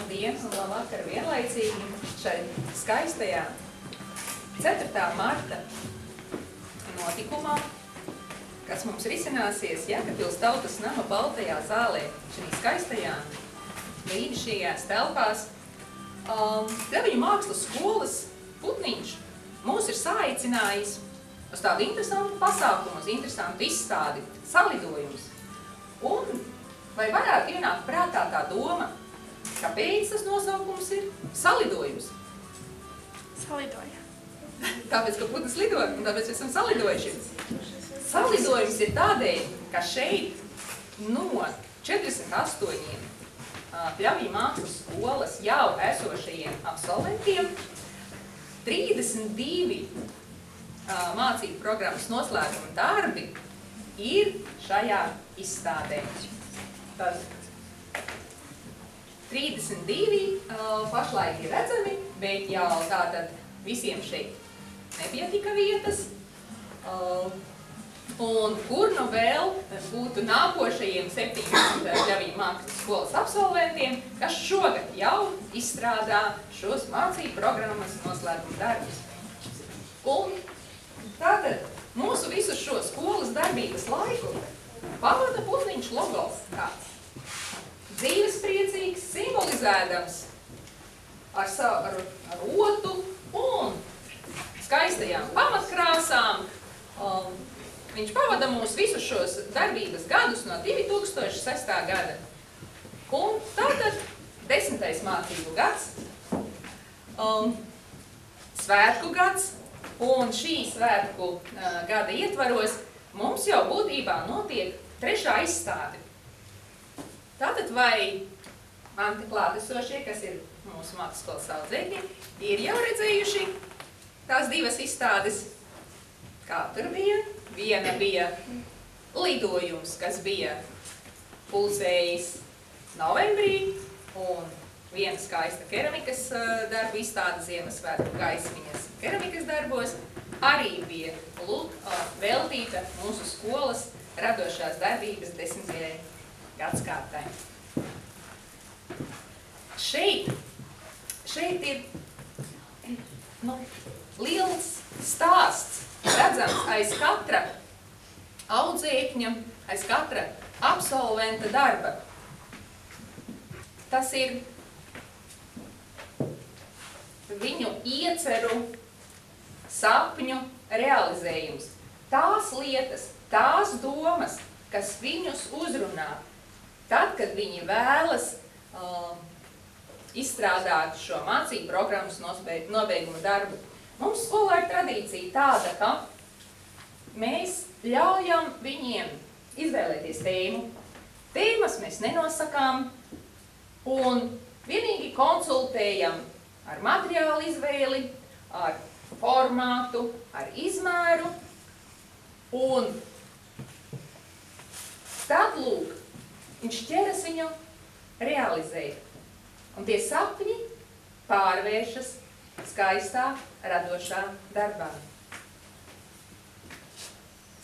Labdien un labvakar vienlaicīgi šai skaistajā 4. marta notikumā, kas mums risināsies Jēkabpils Tautas nama baltajā zālē, šī skaistajā brīnišķīgās telpās. Ļaviņu mākslas skolas putniņš mūs ir saaicinājis uz tādu interesantu pasākumu, uz interesantu izstādi, salidojums. Un vai varētu ienākt prātā tā doma, kāpēc tas nosaukums ir salidojums? Salidoja. Tāpēc, ka putns lido, un tāpēc esam salidojuši. Salidojums ir tādēļ, ka šeit no 48 Ļaviņu mākslas skolas jau esošajiem absolventiem 32 mācību programmas noslēguma darbi ir šajā izstādē. Tad 32 pašlaik ir redzami, bet jau tātad visiem šeit nepietika vietas. Un kur nu vēl būtu nākošajiem 17 Ļaviņu mākslas skolas absolventiem, kas šogad jau izstrādā šos mācību programmas noslēguma darbus. Un tātad mūsu visu šo skolas darbības laiku pavada putniņš logos tāds. Dzīvespriecīgs, simbolizēdams ar rotu un skaistajām pamatkrāsām. Viņš pavada mūs visus šos darbības gadus no 2006. gada. Un tātad 10. mācību gads, svētku gads, un šī svētku gada ietvaros mums jau būtībā notiek 3. izstāde. Tātad vai man te klātesošie, kas ir mūsu mākslas skolas audzēkņi, ir jau redzējuši tās 2 izstādes, kā tur bija? Viena bija lidojums, kas bija pulcējis novembrī, un viena skaista keramikas darbu izstāde Ziemassvētku gaismiņas keramikas darbos arī bija veltīta mūsu skolas radošās darbības 10. gadskārtai. Šeit ir liels stāsts, redzams aiz katra audzēkņa, aiz katra absolventa darba. Tas ir viņu ieceru, sapņu realizējums. Tās lietas, tās domas, kas viņus uzrunā, tad, kad viņi vēlas izstrādāt šo mācību programmas nobeiguma darbu. Mums skolā ir tradīcija tāda, ka mēs ļaujam viņiem izvēlēties tēmu. Tēmas mēs nenosakām un vienīgi konsultējam ar materiālu izvēli, ar formātu, ar izmēru. Un tad, lūk, viņš ķeras viņu realizēt. Un tie sapņi pārvēršas skaistā, radošā darbā.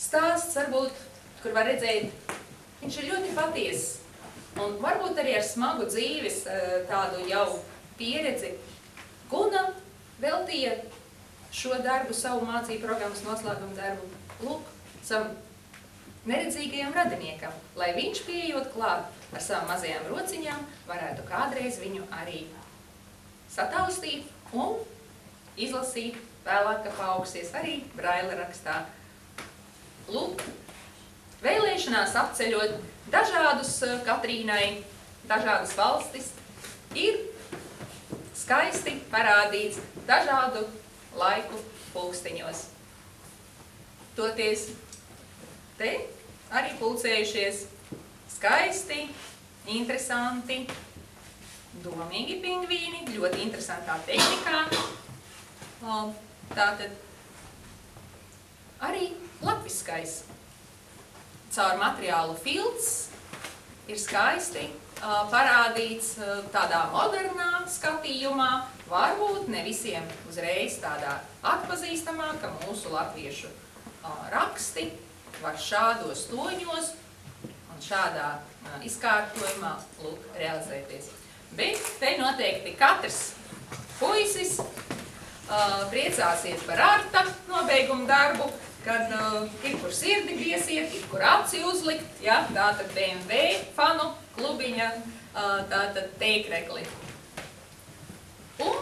Stāsts varbūt, kur var redzēt, viņš ir ļoti patiess. Un varbūt arī ar smagu dzīves tādu jau pieredzi. Guna veltīja šo darbu, savu mācību programmas noslēgumu darbu, lūk, savam neredzīgajam radiniekam, lai viņš pieejot klāt ar savām mazajām rociņām, varētu kādreiz viņu arī sataustīt un izlasīt vēlāk, ka paaugsies arī braila rakstā. Lūk, vēlēšanās apceļot dažādus Katrīnai, dažādas valstis, ir skaisti parādīts dažādu laiku pulksteņos. Toties te arī pulcējušies skaisti, interesanti, domīgi pingvīni, ļoti interesantā tehnikā. Tātad arī latviskais caur materiālu filts ir skaisti parādīts tādā modernā skatījumā, varbūt ne visiem uzreiz tādā atpazīstamā, ka mūsu latviešu raksti var šādos toņos un šādā izkārtojumā realizēties. Bet te noteikti katrs puisis priecāsies par Arta nobeigumu darbu, kad ir kur sirdi griesiet, ir kur aci uzlikt, ja, tātad BMW fanu klubiņa, tātad tēkrekli. Un,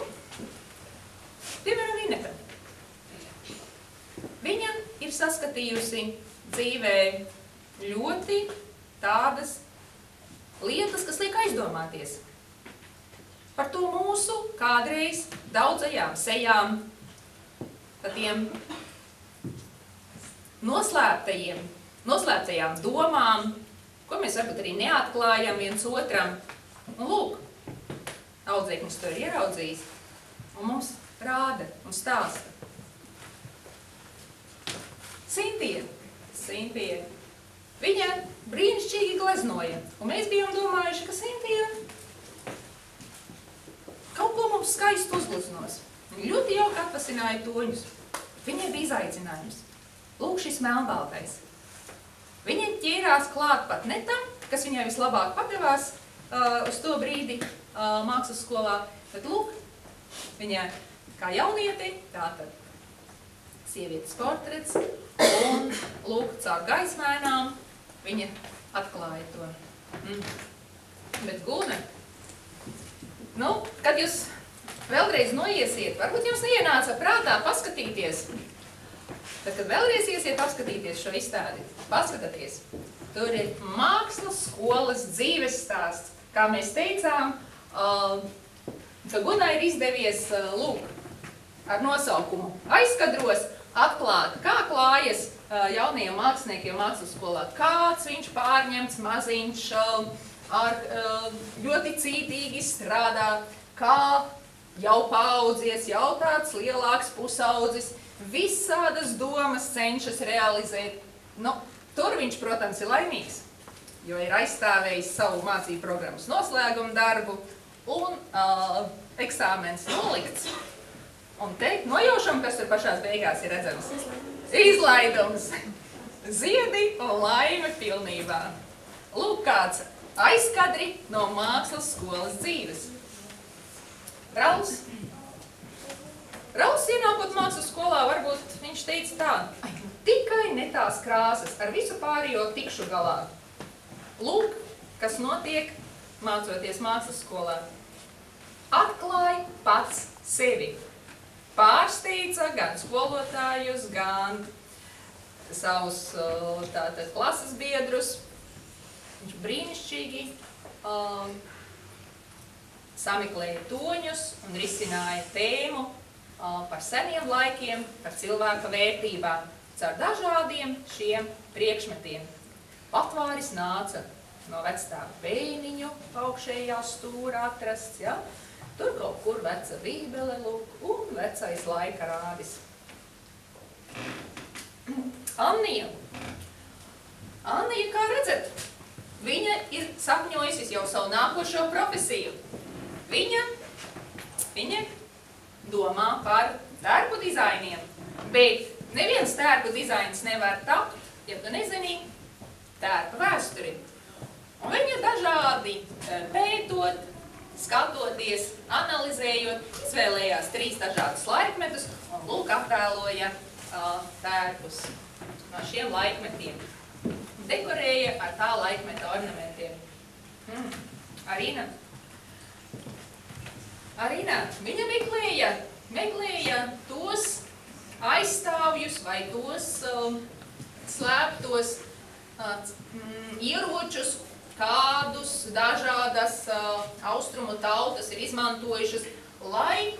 piemēram, Ineta. Viņa ir saskatījusi dzīvē ļoti tādas lietas, kas liek aizdomāties par to mūsu kādreiz daudzajām sejām, par tiem noslēptajām domām, ko mēs varbūt arī neatklājam viens otram. Un lūk, audzēknis to ir ieraudzījis un mums rāda un stāsta. Sintija. Viņa brīnišķīgi gleznoja, un mēs bijām domājuši, ka Sintija kaut ko mums skaistu uzgleznos. Viņa ļoti jauki atvasināja toņus. Viņai bija izaicinājums. Lūk, šis melnbaltais. Viņa ķērās klāt pat ne tam, kas viņai vislabāk padevās uz to brīdi mākslas skolā, bet lūk, viņa kā jaunieti, tātad sievietes portrets, un lūk, caur gaismēnām viņa atklāja to. Bet Gune, kad jūs vēlreiz noiesiet, varbūt jums neienāca prātā paskatīties, tad, kad vēlreiz iesiet paskatīties šo izstādi, paskatāties, tur ir mākslas skolas dzīves stāsts. Kā mēs teicām, ka Gunai ir izdevies, lūk, ar nosaukumu Aizkadros atklāt, kā klājas jaunajiem māksliniekiem mākslas skolā, kāds viņš pārņemts maziņš, ar ļoti cītīgi strādā, kā jau paaudzies, jau tāds lielāks pusaudzis, visādas domas cenšas realizēt. Tur viņš, protams, ir laimīgs, jo ir aizstāvējis savu mācību programmas noslēgumu darbu un eksāmens nolikts. Un te nojaušam, kas tur pašās beigās ir redzams. Izlaidums. Ziedi un laime pilnībā. Lūk, kāds aizkadri no mākslas skolas dzīves. Rauls ienākot mākslas skolā, varbūt viņš teica tā, tikai ne tās krāsas, ar visu pārējo tikšu galā. Lūk, kas notiek mācoties mākslas skolā. Atklāja pats sevi. Pārsteidza gan skolotājus, gan savus tātad klases biedrus. Viņš brīnišķīgi sameklēja toņus un risināja tēmu par seniem laikiem, par cilvēka vērtībām, caur dažādiem šiem priekšmetiem. Patvāris nāca no vecstāva bēniņu augšējā stūra atrasts, ja? Tur kaut kur veca bībele, lūk, un vecais laika rādis. Annija, kā redzat, viņa ir sapņojusi jau savu nākošo profesiju. Viņa domā par tērpu dizainiem, bet neviens tērpu dizains nevar tapt, ja tu nezini tērpa vēsturi. Un viņa dažādi pētot, skatoties, analizējot, izvēlējās 3 dažādus laikmetus un lūk attēloja tērpus no šiem laikmetiem. Dekorēja ar tā laikmeta ornamentiem. Arina, viņa meklēja tos aizstāvjus vai tos slēptos ieročus, kādus dažādas austrumu tautas ir izmantojušas, lai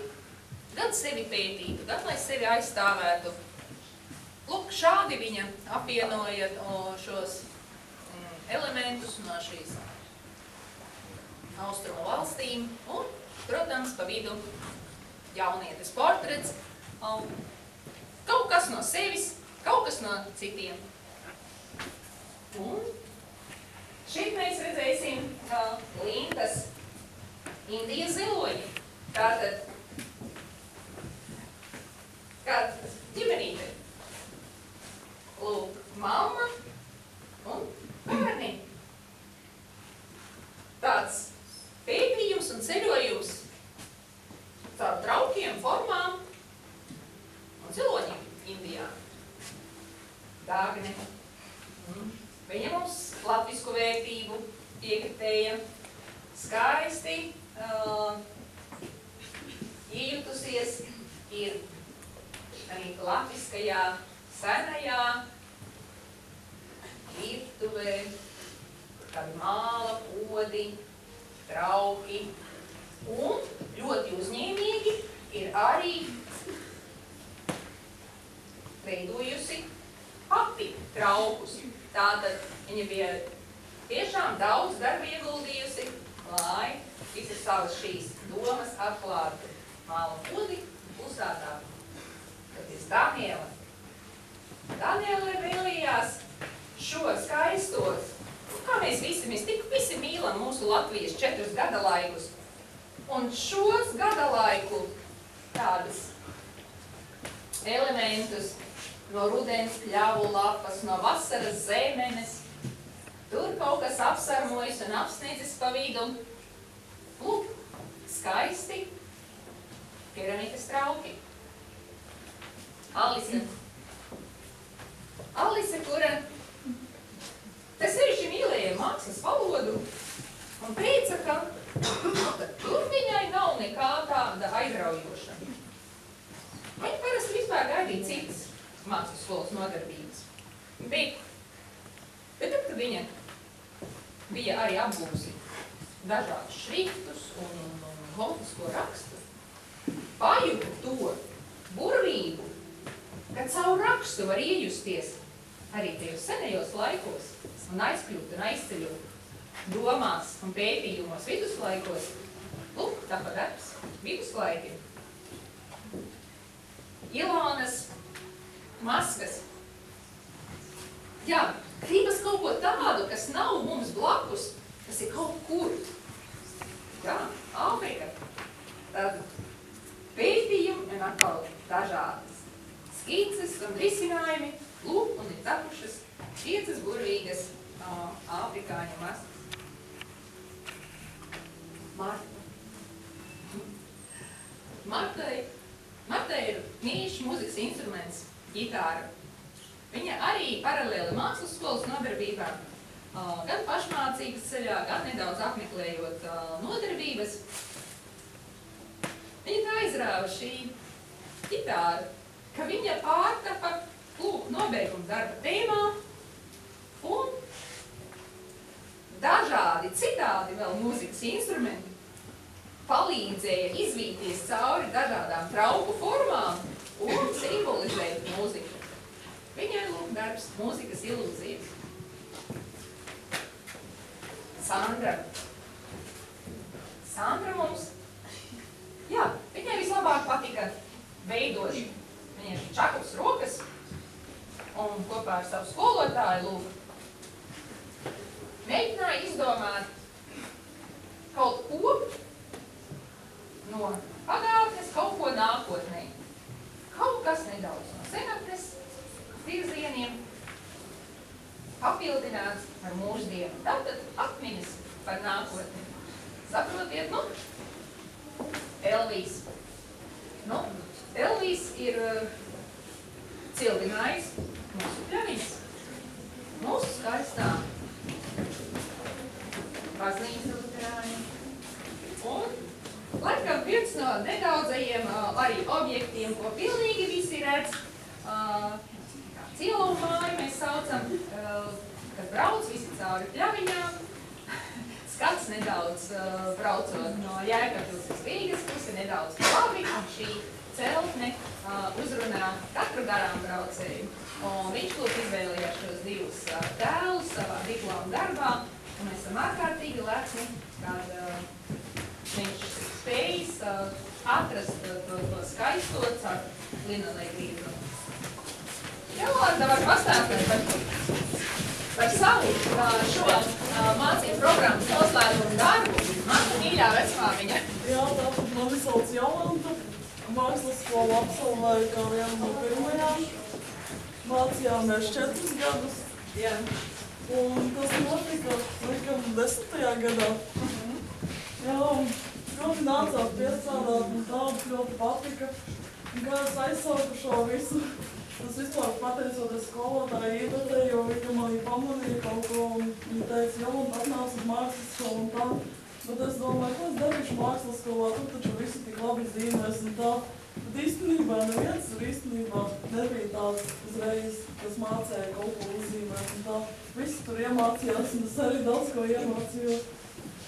gan sevi pētītu, gan lai sevi aizstāvētu. Lūk, šādi viņa apvienoja šos elementus no šīs austrumu valstīm un, protams, pa vidu jaunietes portrets. Kaut kas no sevis, kaut kas no citiem. Un šeit mēs redzēsim Lintas Indijas ziloņi. Tātad, kāda ģimenīte. Lūk, mamma un bērni. Tāds pētījums un skaisti iejutusies ir arī latviskajā senajā virtuvē, kādi māla, podi, trauki, un ļoti uzņēmīgi ir arī veidojusi pati traukus. Tātad viņa bija tiešām daudz darba ieguldījusi, lai visas savas šīs domas atklātu māla podi klusātā. Tad ir Daniela. Daniela vēlījās šo skaistos, kā mēs visi mīlam mūsu Latvijas 4 gada laikus, un šos gada laiku tādus elementus no rudens pļavu lapas, no vasaras zemenes, tur kaut kas apsarmojis un apsniedzis pa vidu. Lūk, skaisti keramikas trauki. Alise, kura tas sevišķi mīlēja mākslas valodu un teica, ka tur viņai nav nekā tāda aizraujoša. Viņa parasti vispār gaidīja citas mākslas skolas nodarbības. Bet tad, kad viņa bija arī apgūsi dažādus šriftus un gotisko rakstu, pajuta to burvību, ka caur rakstu var iejusties arī tajos senajos laikos un aizkļūt un aizceļot domās un pētījumos viduslaikos. Lūk, tāpat darbs viduslaiki. Ilonas maskas. Jā, gribas kaut ko tādu, kas nav mums blakus, kas ir kaut kur. Jā, Āfrika. Tad pētījumi un atkal dažādas skices un risinājumi. Lūk, un ir tapušas 5 burvīgas āfrikāņu maskas. Martai ir mīļš mūzikas instruments, ģitāra. Viņa arī paralēli mākslas skolas nodarbībām, gan pašmācības ceļā, gan nedaudz apmeklējot nodarbības. Viņa tā izrāva šī ģitāra, ka viņa pārtapa nobeiguma darba tēmā un dažādi citādi vēl mūzikas instrumenti palīdzēja izvīties cauri dažādām trauku formām un simbolizēt mūziku. Viņai lūk darbs mūzikas ilūzijas. Sandra mums, jā, viņai vislabāk patika veidot, viņai ir čakavas rokas, un kopā ar savu skolotāju lūk mēģināja izdomāt kaut ko no pagātnes, kaut ko nākotnē. Kaut kas nedaudz no senatnes virzieniem papildināts ar mūsdienu. Tātad atmiņas par nākotni. Saprotiet, Elvijs. Elvijs ir cildinājis mūsu pļaviņas. Mūsu skaistā baznīca luterāņa. Un laikam viens no nedaudzajiem arī objektiem, ko pilnīgi visi redz, cielumu māju mēs saucam, kad brauc visi cauri pļaviņām. Skats nedaudz braucot no Jēkabpils uz Rīgas pusi, nedaudz labi, un šī celtne uzrunā katru garām braucēju. Un viņš lūk izvēlējās šos 2 tēlus savā diploma darbā, un mēs esam ārkārtīgi lepni, kad viņš spējas atrast to skaisto caur linolēju grīdu. Jolanta var pastāstīt par savu šo mācību programmas noslēgumu darbu. Mana mīļā vecmāmiņa. Jā, tātad mani sauc Jolanta. Mākslas skolu absolvēju kā vienu no pirmajām. Mācījāmies 4 gadus. Jā. Un tas notika, laikam, 10. gadā. Jā, ļoti nācās piestrādāt un tā ļoti patika. Un kā es aizsauku šo visu, tas vispār pateicoties skolotāju Iebertei, jo viņa manī pamanīja kaut ko un viņa teica, Jolanta atnāc uz mākslas skolu un tā. Bet es domāju, ko es darīšu mākslas skolā, tur taču visi tik labi zīmēs un tā. Bet īstenībā neviens tur īstenībā nebija tāds uzreiz, kas mācēja kaut ko uzzīmēt un tā. Visi tur iemācījās un es arī daudz ko iemācījos.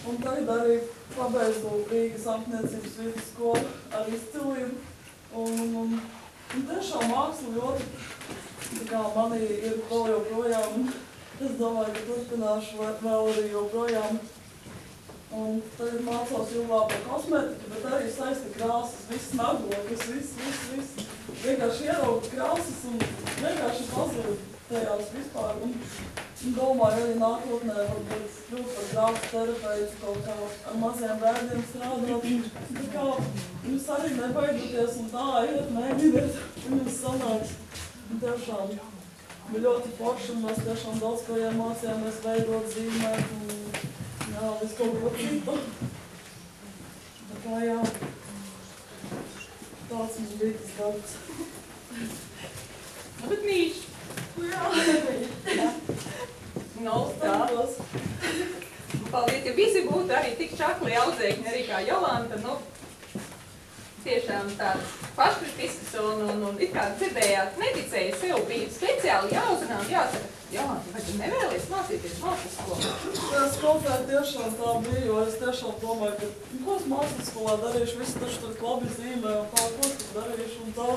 Un tagad arī pabeidzu Rīgas amatniecības vidusskolu ar izcilību. Un tiešām māksla ļoti, tā kā manī ir vēl joprojām. Es domāju, ka turpināšu vēl arī joprojām. Un tagad mācos ilgāk par kosmētiku, bet arī saista krāsas, viss naglokas, viss. Vienkārši ieraugu krāsas un vienkārši pazūd tajās vispār. Un domāju, arī nākotnē varbūt kļūt par grāfas terapeitu, kaut kā ar maziem bērniem strādāt. Tā kā jums arī nebaidoties un tā iet, mēģiniet, un jums sanāks. Un tiešām bija ļoti forši, un mēs tiešām daudz ko iemācījāmies veidot, zīmēt un jā, visu kaut ko citu. Tā kā jā, tāds mums bija tas darbs. Bet mīļš. Jā. Nu, tā. Paldies, ja visi būtu arī tik čakli audzēkņi arī kā Jolanta, nu, tiešām tāds paškritisks un it kā dzirdējāt, neticēja sev, bija speciāli jāuzrunā un jāsaka, Jolanta, vai tu nevēlies mācīties mākslas skolā? Es kaut kā tiešām tā biju, jo es tiešām domāju, ka ko es mākslas skolā darīšu, visi taču tur labi zīmē un tā, ko es darīšu un tā.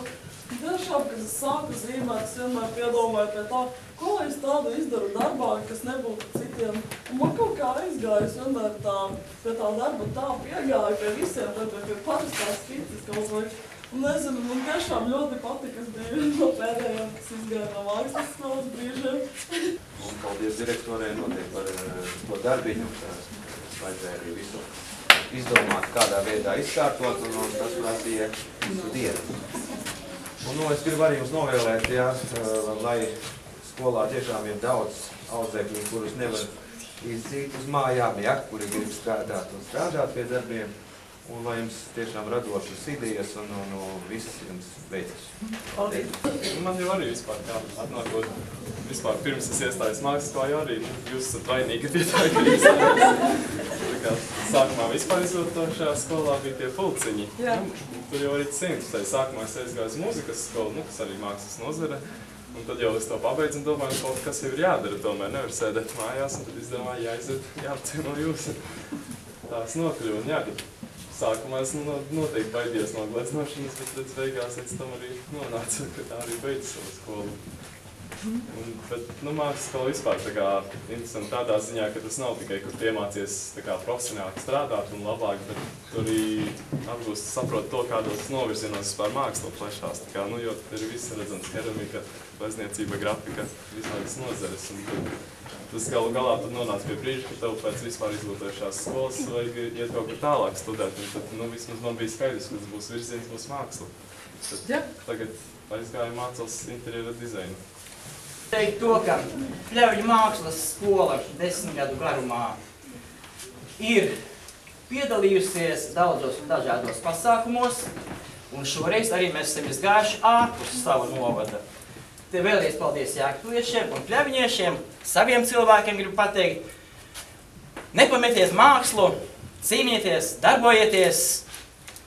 Tiešām, kad es sāku zīmēt, es vienmēr piedomāju pie tā, ko es tādu izdaru darbā, kas nebūtu citiem. Un man kaut kā aizgāja, es vienmēr pie tā darba tā piegāju pie visiem, pie parastās skices kaut vai. Un nezinu, man tiešām ļoti patika, es biju viena no pēdējiem, kas izgāja no mākslas skolas brīžiem. Un paldies direktorē notiek par to darbiņu, kas vajadzēja arī visu izdomāt, kādā veidā izkārtot, un tas prasīja visu dienu. Un, es gribu arī jums novēlēt, jā, lai skolā tiešām ir daudz audzēkļu, kurus nevar izdzīt uz mājām, ja, kuri grib strādāt un strādāt pie darbiem, un lai jums tiešām radošas idejas un viss jums veicas. Paldies! Man jau arī vispār kā atnākot, vispār pirms es iestājos mākslas skolā, arī jūs esat vainīgi pie tā, ka jūs sākumā vispār izviltošajā skolā bija tie pulciņi. Tur jau arī 100. Sākumā es aizgāju uz mūzikas skolu, kas arī mākslas nozare. Un tad jau es to pabeidzu un domāju, kaut kas jau ir jādara tomēr, nevar sēdēt mājās. Un tad es domāju, jāiziet, jāapciemo jūs. Tās nokļuva. Un jā, sākumā es noteikti baidījos no gleznošanas, bet redz beigās līdz tam arī nonāca, ka tā arī beidz savu skolu. Bet mākslas skola vispār tā kā interesanti tādā ziņā, ka tas nav tikai, kur iemācies profesionāli strādāt un labāk, bet tur arī apgūst saprot to, kādos novirzienos vispār māksla plešās. Jo ir viss redzams keramika, glezniecība, grafika, visādas nozares. Tas galu galā tad nonāca pie brīža, ka tev pēc vispār izglītojušās skolas vajag iet kaut kur tālāk studēt. Un tad vismaz man bija skaidrs, ka tas būs virziens, būs māksla. Tad tagad aizgāju mācos interjera dizainu. Teikt to, ka Pļavļu mākslas skola 10 gadu garumā ir piedalījusies daudzos un dažādos pasākumos, un šoreiz arī mēs esam izgājuši ārpus sava novada. Te vēlreiz paldies jāktuviešiem un pļavņiešiem, saviem cilvēkiem gribu pateikt, nepamieties mākslu, cīnieties, darbojieties,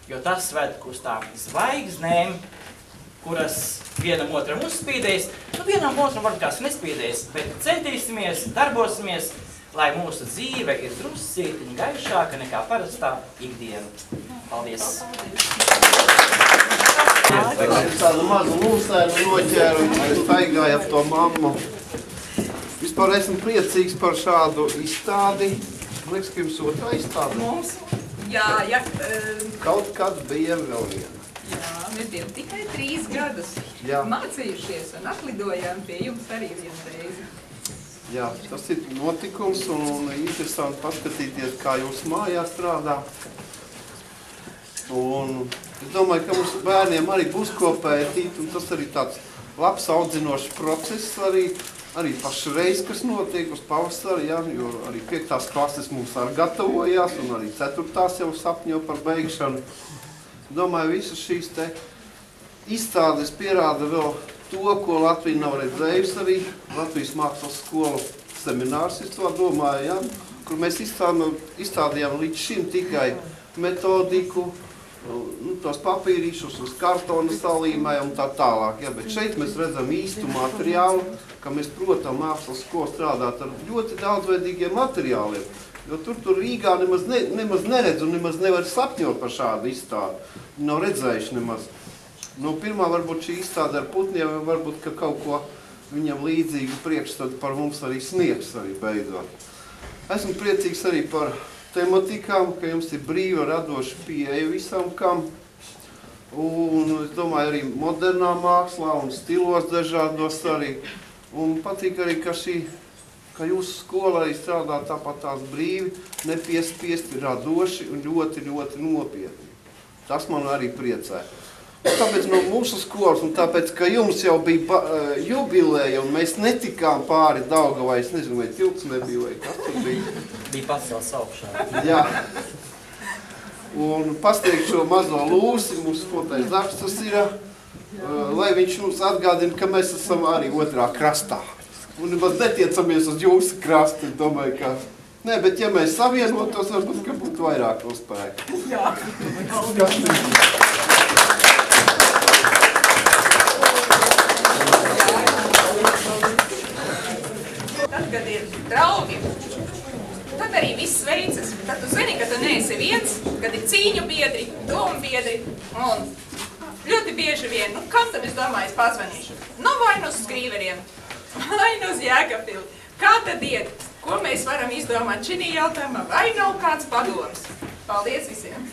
jo tas ved uz tām zvaigznēm, kuras vienam otram uzspīdēs, vienam otram varbūt kāds nespīdēs, bet centīsimies, darbosimies, lai mūsu dzīve ir druscītiņa gaišāka nekā parastā ikdiena. Paldies! Tādu mazu mūsēnu noķēru, staigāju ap to mammu. Vispār esmu priecīgs par šādu izstādi. Liekas, ka jums otrā izstāde? Mums? Jā. Kaut kad bija vēl viena. Jā, mēs bijām tikai 3 gadus mācījušies un atlidojām pie jums arī vienu reizi. Jā, tas ir notikums un interesanti paskatīties, kā jūs mājās strādā. Un es domāju, ka mums bērniem arī būs ko pētīt, un tas arī tāds labs audzinošs process arī pašreiz, kas notiek uz pavasari, jo arī 5. klases mums arī gatavojās, un arī 4. jau sapņo par beigšanu. Domāju, visas šīs te izstādes pierāda vēl to, ko Latvija nav redzējusi arī. Latvijas mākslas skolu seminārs, es to domāju, kur mēs izstādījām līdz šim tikai metodiku, tos papīrīšus uz kartona salīmē un tā tālāk. Ja, bet šeit mēs redzam īstu materiālu, ka mēs, protams, mākslas skolu strādāt ar ļoti daudzveidīgiem materiāliem. Jo tur Rīgā nemaz neredz un nemaz nevar sapņot par šādu izstādi. Nav redzējuši nemaz. Nu, pirmā varbūt šī izstāde ar putniem, varbūt, ka kaut ko viņam līdzīgu priekšstatu par mums arī sniegs arī beidzot. Esmu priecīgs arī par tematikām, ka jums ir brīva radoša pieeja visam kam. Un es domāju arī modernā mākslā un stilos dažādos arī. Un patīk arī, ka jūsu skola arī strādā tāpat tās brīvi, nepiespiesti, radoši un ļoti, ļoti nopietni. Tas man arī priecē. Tāpēc no mūsu skolas un tāpēc, ka jums jau bija jubileja un mēs netikām pāri Daugavai, es nezinu, vai tilts nebija, vai kas tur bija. Bija pasaules augšā. Jā. Un pasteigt šo mazo lūsi, mūsu skotais darbs tas ir, lai viņš mums atgādina, ka mēs esam arī otrā krastā. Un mēs netiecamies uz jūsu krastu, domāju, ka... Nē, bet ja mēs savienotos, varbūt, ka būtu vairāk uzspēku. Jā. Tad, kad ir draugi, tad arī viss veicas. Tad tu zini, ka tu neesi viens, kad ir cīņu biedri, domu biedri un ļoti bieži vien, kam tam es domāju, es pazvanīšu? Vai nu uz Skrīveriem, vai nu uz Jēkabpili. Kā tad iet? Ko mēs varam izdomāt šī jautājumā? Vai nav kāds padoms? Paldies visiem!